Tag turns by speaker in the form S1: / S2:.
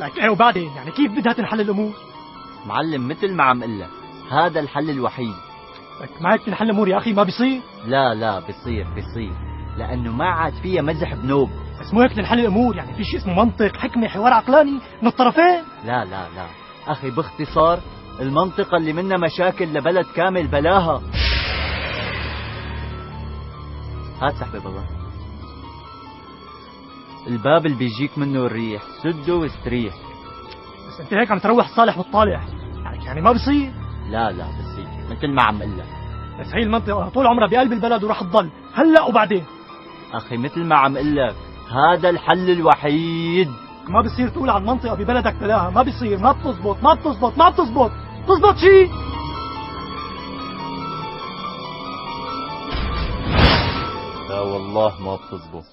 S1: لك ايه وبعدين؟ يعني كيف بدها تنحل الامور؟
S2: معلم مثل ما عم قلك، هذا الحل الوحيد.
S1: لك ما هيك تنحل الامور يا اخي، ما بيصير.
S2: لا بيصير، لأنه ما عاد فيها مزح بنوب.
S1: بس مو هيك تنحل الامور، يعني في شيء اسمه منطق، حكمة، حوار عقلاني من الطرفين.
S2: لا أخي، باختصار المنطقة اللي منها مشاكل لبلد كامل بلاها. هات سحبة بابا، الباب اللي بيجيك منه الريح سده واستريح.
S1: بس انت هيك عم تروح الصالح والطالح، يعني ما بصير.
S2: لا بصير مثل ما عم قلك.
S1: بس هي المنطقة طول عمرها بقلب البلد وراح تضل هلا وبعدين.
S2: أخي مثل ما عم قلك، هذا الحل الوحيد.
S1: ما بصير تقول عن منطقة ببلدك تلاها، ما بصير، ما بتزبط تزبط شيء.
S2: لا والله ما بتزبط.